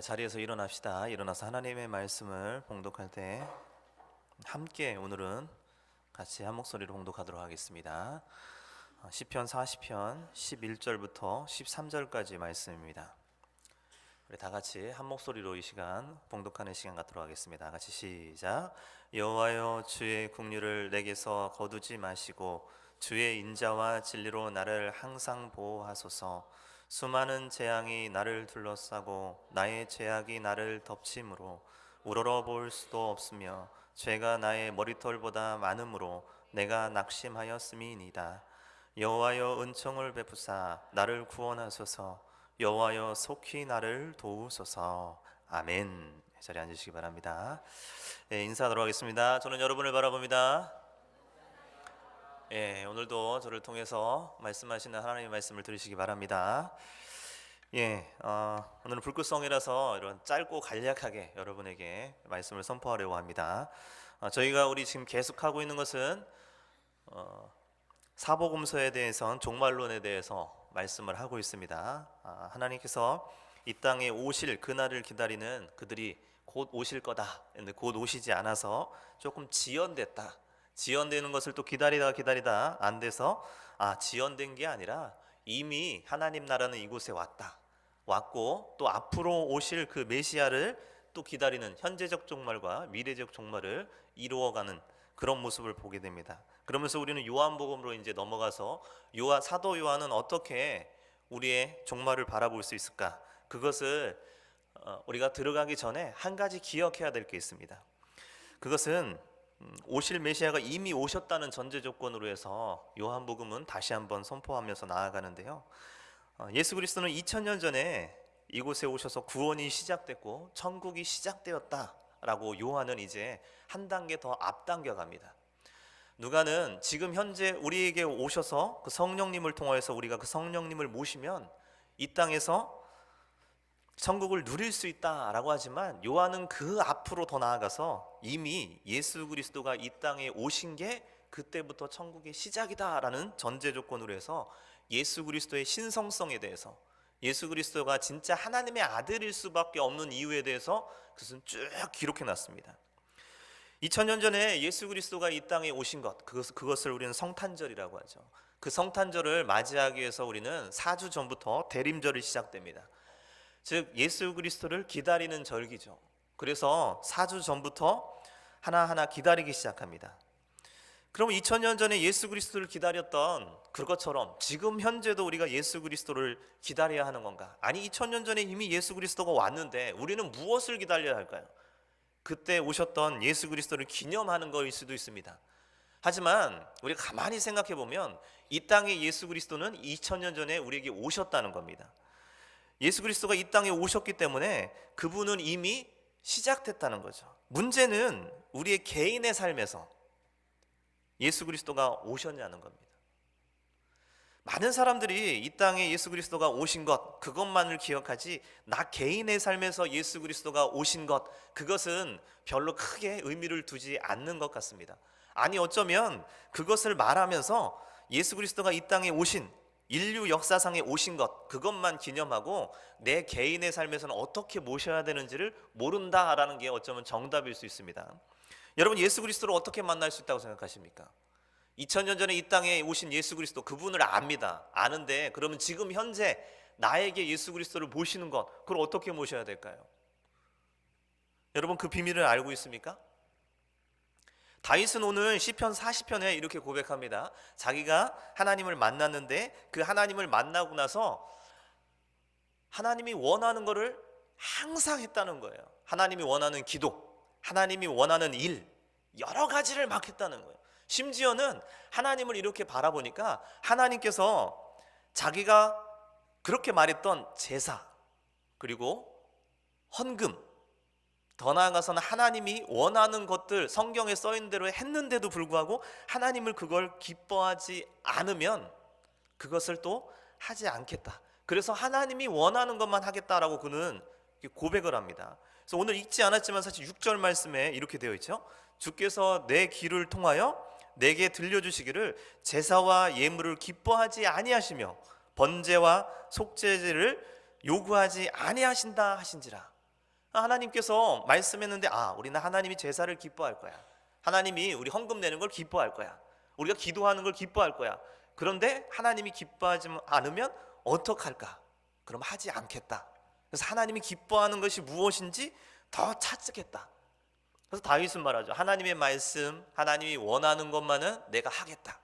자리에서 일어납시다. 일어나서 하나님의 말씀을 봉독할 때 함께 오늘은 같이 한 목소리로 봉독하도록 하겠습니다. 시편 40편 11절부터 13절까지 말씀입니다. 우리 다 같이 한 목소리로 이 시간 봉독하는 시간 갖도록 하겠습니다. 같이 시작. 여호와여, 주의 긍휼을 내게서 거두지 마시고 주의 인자와 진리로 나를 항상 보호하소서. 수많은 재앙이 나를 둘러싸고 나의 죄악이 나를 덮침으로 우러러 볼 수도 없으며 죄가 나의 머리털보다 많음으로 내가 낙심하였음이니이다. 여호와여, 은총을 베푸사 나를 구원하소서. 여호와여, 속히 나를 도우소서. 아멘. 자리에 앉으시기 바랍니다. 인사하도록 하겠습니다. 저는 여러분을 바라봅니다. 오늘도 저를 통해서 말씀하시는 하나님의 말씀을 들으시기 바랍니다. 오늘은 불꽃성이라서 이런 짧고 간략하게 여러분에게 말씀을 선포하려고 합니다. 저희가 우리 지금 계속하고 있는 것은 사복음서에 대해서는 종말론에 대해서 말씀을 하고 있습니다. 하나님께서 이 땅에 오실 그날을 기다리는 그들이 곧 오실 거다. 근데 곧 오시지 않아서 조금 지연됐다. 지연되는 것을 또 기다리다 안 돼서 지연된 게 아니라 이미 하나님 나라는 이곳에 왔고 또 앞으로 오실 그 메시아를 또 기다리는 현재적 종말과 미래적 종말을 이루어가는 그런 모습을 보게 됩니다. 그러면서 우리는 요한복음으로 이제 넘어가서 사도 요한은 어떻게 우리의 종말을 바라볼 수 있을까? 그것을 우리가 들어가기 전에 한 가지 기억해야 될 게 있습니다. 그것은 오실 메시아가 이미 오셨다는 전제 조건으로 해서 요한복음은 다시 한번 선포하면서 나아가는데요. 예수 그리스도는 2000년 전에 이곳에 오셔서 구원이 시작됐고 천국이 시작되었다라고 요한은 이제 한 단계 더 앞당겨 갑니다. 누가는 지금 현재 우리에게 오셔서 그 성령님을 통하여서 우리가 그 성령님을 모시면 이 땅에서 천국을 누릴 수 있다라고 하지만 요한은 그 앞으로 더 나아가서 이미 예수 그리스도가 이 땅에 오신 게 그때부터 천국의 시작이다라는 전제 조건으로 해서 예수 그리스도의 신성성에 대해서, 예수 그리스도가 진짜 하나님의 아들일 수밖에 없는 이유에 대해서 그것은 쭉 기록해 놨습니다. 2000년 전에 예수 그리스도가 이 땅에 오신 것, 그것을 우리는 성탄절이라고 하죠. 그 성탄절을 맞이하기 위해서 우리는 4주 전부터 대림절이 시작됩니다. 즉 예수 그리스도를 기다리는 절기죠. 그래서 4주 전부터 하나하나 기다리기 시작합니다. 그럼 2000년 전에 예수 그리스도를 기다렸던 그것처럼 지금 현재도 우리가 예수 그리스도를 기다려야 하는 건가? 아니, 2000년 전에 이미 예수 그리스도가 왔는데 우리는 무엇을 기다려야 할까요? 그때 오셨던 예수 그리스도를 기념하는 것일 수도 있습니다. 하지만 우리가 가만히 생각해 보면 이 땅에 예수 그리스도는 2000년 전에 우리에게 오셨다는 겁니다. 예수 그리스도가 이 땅에 오셨기 때문에 그분은 이미 시작됐다는 거죠. 문제는 우리의 개인의 삶에서 예수 그리스도가 오셨냐는 겁니다. 많은 사람들이 이 땅에 예수 그리스도가 오신 것, 그것만을 기억하지 나 개인의 삶에서 예수 그리스도가 오신 것, 그것은 별로 크게 의미를 두지 않는 것 같습니다. 아니, 어쩌면 그것을 말하면서 예수 그리스도가 이 땅에 오신, 인류 역사상에 오신 것, 그것만 기념하고 내 개인의 삶에서는 어떻게 모셔야 되는지를 모른다라는 게 어쩌면 정답일 수 있습니다. 여러분, 예수 그리스도를 어떻게 만날 수 있다고 생각하십니까? 2000년 전에 이 땅에 오신 예수 그리스도, 그분을 압니다. 아는데 그러면 지금 현재 나에게 예수 그리스도를 모시는 것, 그걸 어떻게 모셔야 될까요? 여러분, 그 비밀을 알고 있습니까? 다윗은 오늘 시편 40편에 이렇게 고백합니다. 자기가 하나님을 만났는데 그 하나님을 만나고 나서 하나님이 원하는 것을 항상 했다는 거예요. 하나님이 원하는 기도, 하나님이 원하는 일, 여러 가지를 막 했다는 거예요. 심지어는 하나님을 이렇게 바라보니까 하나님께서 자기가 그렇게 말했던 제사, 그리고 헌금, 더 나아가서는 하나님이 원하는 것들 성경에 써있는 대로 했는데도 불구하고 하나님을 그걸 기뻐하지 않으면 그것을 또 하지 않겠다. 그래서 하나님이 원하는 것만 하겠다라고 그는 고백을 합니다. 그래서 오늘 읽지 않았지만 사실 6절 말씀에 이렇게 되어 있죠. 주께서 내 귀를 통하여 내게 들려주시기를 제사와 예물을 기뻐하지 아니하시며 번제와 속죄제를 요구하지 아니하신다 하신지라. 하나님께서 말씀했는데 우리는 하나님이 제사를 기뻐할 거야. 하나님이 우리 헌금 내는 걸 기뻐할 거야. 우리가 기도하는 걸 기뻐할 거야. 그런데 하나님이 기뻐하지 않으면 어떡할까? 그럼 하지 않겠다. 그래서 하나님이 기뻐하는 것이 무엇인지 더 찾겠다. 그래서 다윗은 말하죠. 하나님의 말씀, 하나님이 원하는 것만은 내가 하겠다.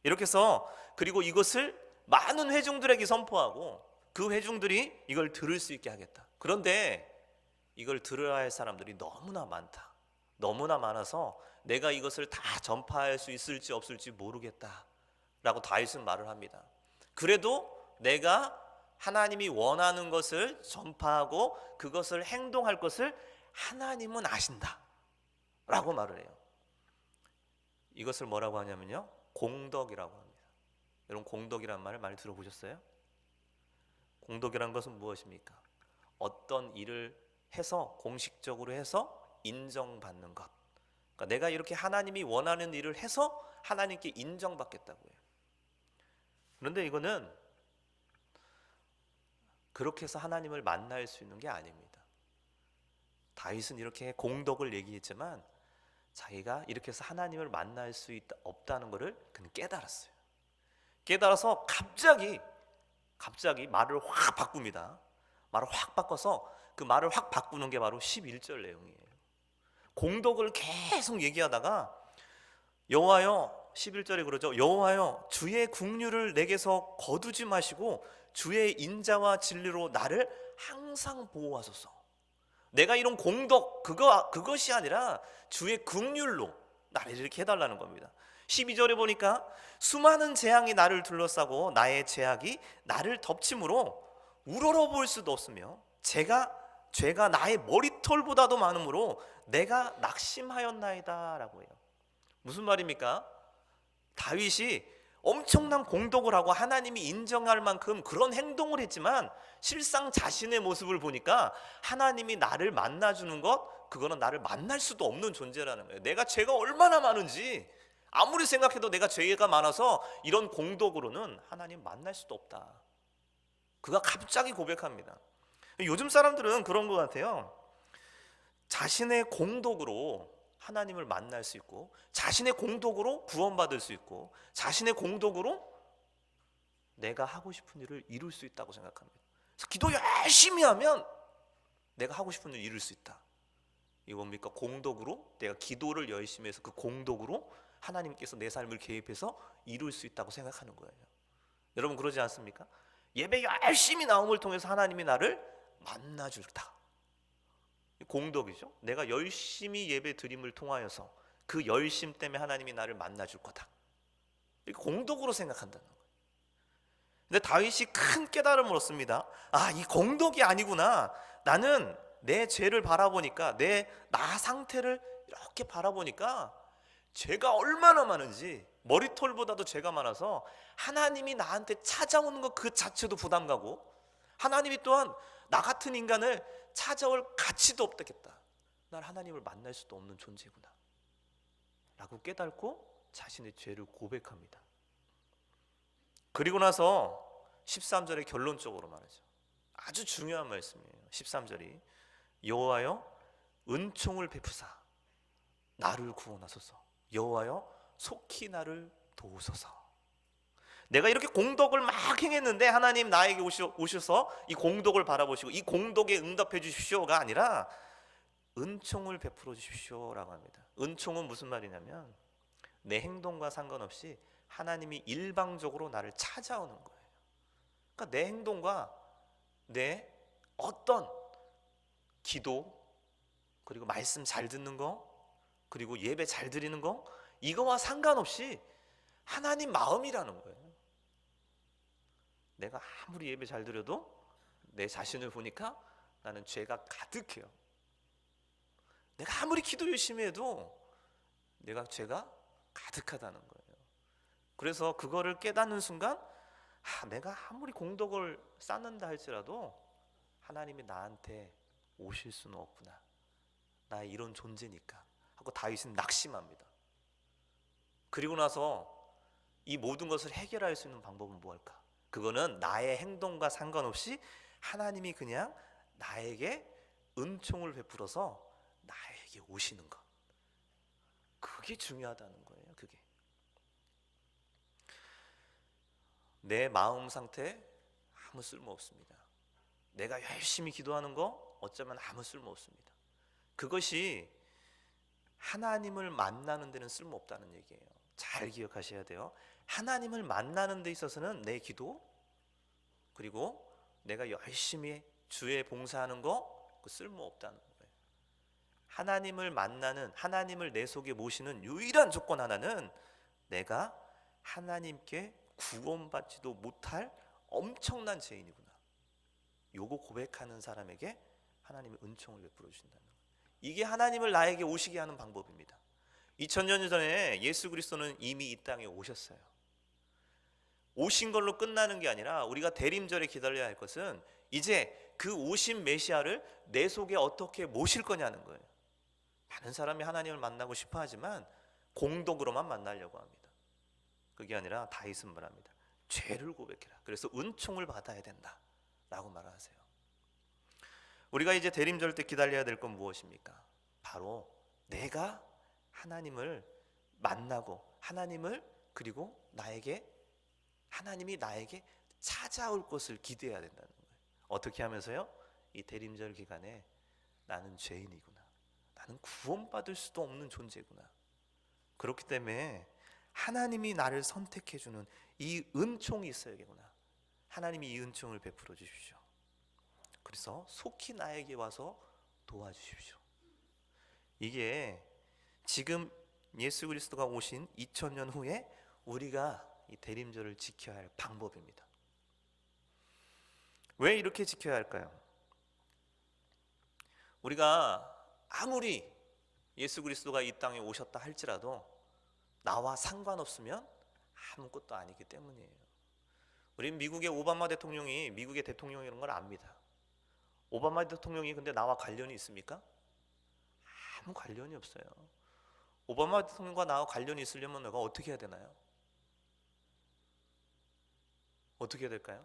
이렇게 해서 그리고 이것을 많은 회중들에게 선포하고 그 회중들이 이걸 들을 수 있게 하겠다. 그런데 이걸 들어야 할 사람들이 너무나 많다. 너무나 많아서 내가 이것을 다 전파할 수 있을지 없을지 모르겠다 라고 다윗은 말을 합니다. 그래도 내가 하나님이 원하는 것을 전파하고 그것을 행동할 것을 하나님은 아신다 라고 말을 해요. 이것을 뭐라고 하냐면요, 공덕이라고 합니다. 여러분, 공덕이란 말을 많이 들어보셨어요? 공덕이란 것은 무엇입니까? 어떤 일을 해서 공식적으로 해서 인정받는 것. 그러니까 내가 이렇게 하나님이 원하는 일을 해서 하나님께 인정받겠다고 해요. 그런데 이거는 그렇게 해서 하나님을 만날 수 있는 게 아닙니다. 다윗은 이렇게 공덕을 얘기했지만 자기가 이렇게 해서 하나님을 만날 수 없다는 것을 그는 깨달았어요. 깨달아서 갑자기 말을 확 바꿉니다. 말을 확 바꿔서 그 말을 확 바꾸는 게 바로 11절 내용이에요. 공덕을 계속 얘기하다가 여호와여, 11절에 그러죠. 여호와여, 주의 국류를 내게서 거두지 마시고 주의 인자와 진리로 나를 항상 보호하소서. 내가 이런 공덕 그것이 아니라 주의 국률로 나를 이렇게 해달라는 겁니다. 12절에 보니까 수많은 재앙이 나를 둘러싸고 나의 죄악이 나를 덮침으로 우러러볼 수도 없으며 죄가 나의 머리털보다도 많으므로 내가 낙심하였나이다 라고 해요. 무슨 말입니까? 다윗이 엄청난 공덕을 하고 하나님이 인정할 만큼 그런 행동을 했지만 실상 자신의 모습을 보니까 하나님이 나를 만나주는 것, 그거는 나를 만날 수도 없는 존재라는 거예요. 내가 죄가 얼마나 많은지 아무리 생각해도 내가 죄가 많아서 이런 공덕으로는 하나님 만날 수도 없다. 그가 갑자기 고백합니다. 요즘 사람들은 그런 것 같아요. 자신의 공덕으로 하나님을 만날 수 있고 자신의 공덕으로 구원받을 수 있고 자신의 공덕으로 내가 하고 싶은 일을 이룰 수 있다고 생각합니다. 그래서 기도 열심히 하면 내가 하고 싶은 일을 이룰 수 있다. 이거 뭡니까? 공덕으로 내가 기도를 열심히 해서 그 공덕으로 하나님께서 내 삶을 개입해서 이룰 수 있다고 생각하는 거예요. 여러분 그러지 않습니까? 예배 열심히 나옴을 통해서 하나님이 나를 만나줄다. 공덕이죠. 내가 열심히 예배 드림을 통하여서 그 열심 때문에 하나님이 나를 만나줄 거다. 이렇게 공덕으로 생각한다는 거예요. 근데 다윗이 큰 깨달음을 얻습니다. 이 공덕이 아니구나. 나는 내 죄를 바라보니까 나 상태를 이렇게 바라보니까 죄가 얼마나 많은지 머리털보다도 죄가 많아서 하나님이 나한테 찾아오는 것 그 자체도 부담 가고 하나님이 또한 나 같은 인간을 찾아올 가치도 없겠다. 난 하나님을 만날 수도 없는 존재구나 라고 깨닫고 자신의 죄를 고백합니다. 그리고 나서 13절에 결론적으로 말하죠. 아주 중요한 말씀이에요. 13절이 여호와여 은총을 베푸사 나를 구원하소서. 여호와여 속히 나를 도우소서. 내가 이렇게 공덕을 막 행했는데 하나님 나에게 오셔서 이 공덕을 바라보시고 이 공덕에 응답해 주십시오가 아니라 은총을 베풀어 주십시오라고 합니다. 은총은 무슨 말이냐면 내 행동과 상관없이 하나님이 일방적으로 나를 찾아오는 거예요. 그러니까 내 행동과 내 어떤 기도 그리고 말씀 잘 듣는 거 그리고 예배 잘 드리는 거 이거와 상관없이 하나님 마음이라는 거예요. 내가 아무리 예배 잘 드려도 내 자신을 보니까 나는 죄가 가득해요. 내가 아무리 기도 열심히 해도 내가 죄가 가득하다는 거예요. 그래서 그거를 깨닫는 순간 내가 아무리 공덕을 쌓는다 할지라도 하나님이 나한테 오실 수는 없구나. 나 이런 존재니까 하고 다윗은 낙심합니다. 그리고 나서 이 모든 것을 해결할 수 있는 방법은 무엇일까? 그거는 나의 행동과 상관없이 하나님이 그냥 나에게 은총을 베풀어서 나에게 오시는 것, 그게 중요하다는 거예요. 그게 내 마음 상태 아무 쓸모 없습니다. 내가 열심히 기도하는 거 어쩌면 아무 쓸모 없습니다. 그것이 하나님을 만나는 데는 쓸모 없다는 얘기예요. 잘 기억하셔야 돼요. 하나님을 만나는 데 있어서는 내 기도, 그리고 내가 열심히 주에 봉사하는 거, 그 쓸모 없다는 거예요. 하나님을 만나는, 하나님을 내 속에 모시는 유일한 조건 하나는 내가 하나님께 구원받지도 못할 엄청난 죄인이구나, 요거 고백하는 사람에게 하나님의 은총을 베풀어 주신다는 거예요. 이게 하나님을 나에게 오시게 하는 방법입니다. 2000년 전에 예수 그리스도는 이미 이 땅에 오셨어요. 오신 걸로 끝나는 게 아니라 우리가 대림절에 기다려야 할 것은 이제 그 오신 메시아를 내 속에 어떻게 모실 거냐는 거예요. 많은 사람이 하나님을 만나고 싶어 하지만 공덕으로만 만나려고 합니다. 그게 아니라 다윗은 말합니다. 죄를 고백해라. 그래서 은총을 받아야 된다 라고 말하세요. 우리가 이제 대림절 때 기다려야 될 건 무엇입니까? 바로 내가 하나님을 만나고 하나님을, 그리고 하나님이 나에게 찾아올 것을 기대해야 된다는 거예요. 어떻게 하면서요? 이 대림절 기간에 나는 죄인이구나, 나는 구원받을 수도 없는 존재구나, 그렇기 때문에 하나님이 나를 선택해주는 이 은총이 있어야겠구나, 하나님이 이 은총을 베풀어 주십시오. 그래서 속히 나에게 와서 도와주십시오. 이게 지금 예수 그리스도가 오신 2000년 후에 우리가 이 대림절을 지켜야 할 방법입니다. 왜 이렇게 지켜야 할까요? 우리가 아무리 예수 그리스도가 이 땅에 오셨다 할지라도 나와 상관없으면 아무것도 아니기 때문이에요. 우리는 미국의 오바마 대통령이 미국의 대통령이라는 걸 압니다. 오바마 대통령이 근데 나와 관련이 있습니까? 아무 관련이 없어요. 오바마 대통령과 나와 관련이 있으려면 내가 어떻게 해야 되나요? 어떻게 해야 될까요?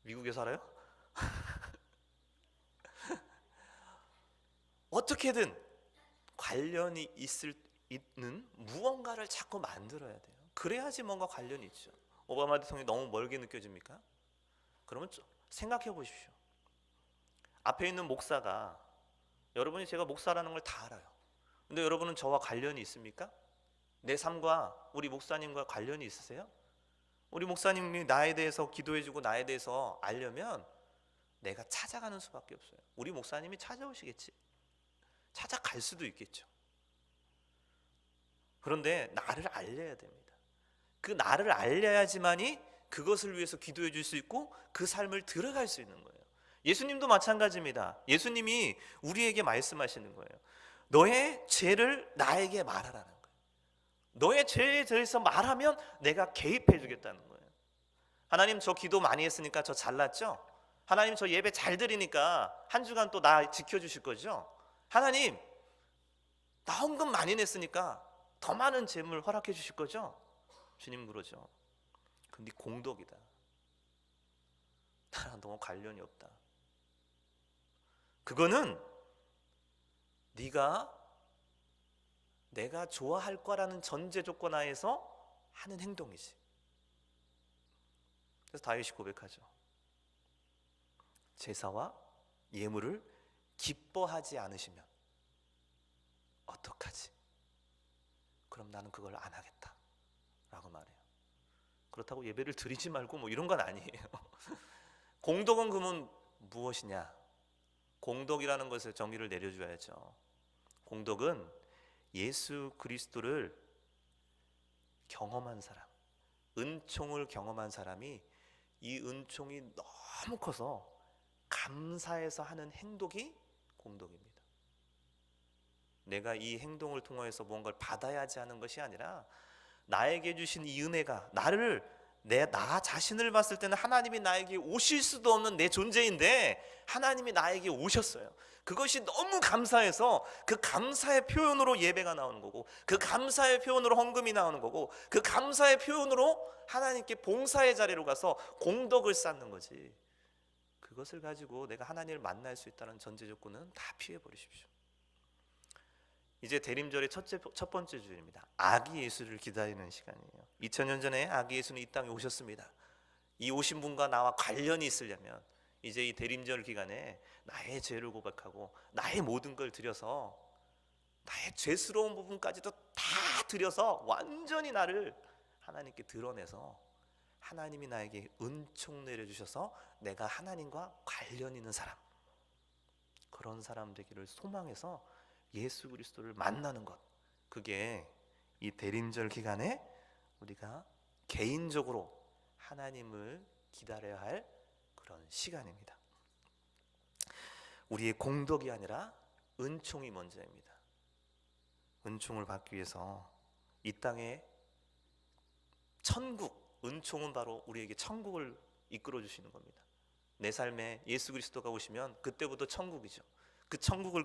미국에 살아요? 어떻게든 관련이 있는 무언가를 자꾸 만들어야 돼요. 그래야지 뭔가 관련이 있죠. 오바마 대통령이 너무 멀게 느껴집니까? 그러면 좀 생각해 보십시오. 앞에 있는 목사가, 여러분이 제가 목사라는 걸 다 알아요. 근데 여러분은 저와 관련이 있습니까? 내 삶과 우리 목사님과 관련이 있으세요? 우리 목사님이 나에 대해서 기도해주고 나에 대해서 알려면 내가 찾아가는 수밖에 없어요. 우리 목사님이 찾아오시겠지, 찾아갈 수도 있겠죠. 그런데 나를 알려야 됩니다. 그 나를 알려야지만이 그것을 위해서 기도해 줄 수 있고 그 삶을 들어갈 수 있는 거예요. 예수님도 마찬가지입니다. 예수님이 우리에게 말씀하시는 거예요. 너의 죄를 나에게 말하라는 거예요. 너의 죄에 대해서 말하면 내가 개입해 주겠다는 거예요. 하나님, 저 기도 많이 했으니까 저 잘났죠? 하나님, 저 예배 잘 드리니까 한 주간 또 나 지켜주실 거죠? 하나님, 나 헌금 많이 냈으니까 더 많은 재물 허락해 주실 거죠? 주님 그러죠. 근데 공덕이다, 나랑 너무 관련이 없다. 그거는 내가 좋아할 거라는 전제 조건 하에서 하는 행동이지. 그래서 다윗이 고백하죠. 제사와 예물을 기뻐하지 않으시면 어떡하지? 그럼 나는 그걸 안 하겠다 라고 말해요. 그렇다고 예배를 드리지 말고 뭐 이런 건 아니에요. 공덕은 그러면 무엇이냐? 공덕이라는 것을 정의를 내려줘야죠. 공덕은 예수 그리스도를 경험한 사람, 은총을 경험한 사람이 이 은총이 너무 커서 감사해서 하는 행동이 공덕입니다. 내가 이 행동을 통해서 뭔가를 받아야지 하는 것이 아니라 나에게 주신 이 은혜가 나 자신을 봤을 때는 하나님이 나에게 오실 수도 없는 내 존재인데 하나님이 나에게 오셨어요. 그것이 너무 감사해서 그 감사의 표현으로 예배가 나오는 거고, 그 감사의 표현으로 헌금이 나오는 거고, 그 감사의 표현으로 하나님께 봉사의 자리로 가서 공덕을 쌓는 거지. 그것을 가지고 내가 하나님을 만날 수 있다는 전제 조건은 다 피해 버리십시오. 이제 대림절의 첫 번째 주일입니다. 아기 예수를 기다리는 시간이에요. 2000년 전에 아기 예수는 이 땅에 오셨습니다. 이 오신 분과 나와 관련이 있으려면 이제 이 대림절 기간에 나의 죄를 고백하고 나의 모든 걸 드려서 나의 죄스러운 부분까지도 다 드려서 완전히 나를 하나님께 드러내서 하나님이 나에게 은총 내려주셔서 내가 하나님과 관련 있는 사람, 그런 사람 되기를 소망해서 예수 그리스도를 만나는 것, 그게 이 대림절 기간에 우리가 개인적으로 하나님을 기다려야 할 그런 시간입니다. 우리의 공덕이 아니라 은총이 먼저입니다. 은총을 받기 위해서 이 땅에 천국, 은총은 바로 우리에게 천국을 이끌어 주시는 겁니다. 내 삶에 예수 그리스도가 오시면 그때부터 천국이죠. 그 천국을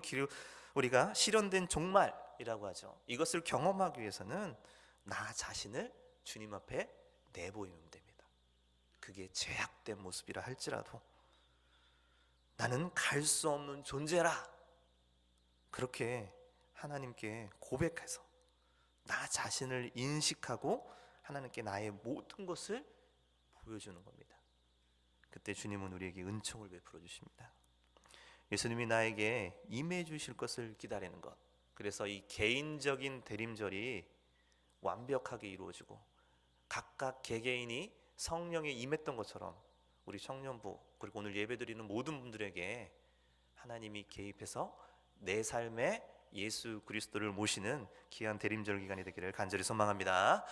우리가 실현된 종말이라고 하죠. 이것을 경험하기 위해서는 나 자신을 주님 앞에 내보이면 됩니다. 그게 죄악된 모습이라 할지라도 나는 갈 수 없는 존재라, 그렇게 하나님께 고백해서 나 자신을 인식하고 하나님께 나의 모든 것을 보여주는 겁니다. 그때 주님은 우리에게 은총을 베풀어 주십니다. 예수님이 나에게 임해 주실 것을 기다리는 것, 그래서 이 개인적인 대림절이 완벽하게 이루어지고 각각 개개인이 성령에 임했던 것처럼 우리 청년부 그리고 오늘 예배드리는 모든 분들에게 하나님이 개입해서 내 삶에 예수 그리스도를 모시는 귀한 대림절 기간이 되기를 간절히 소망합니다.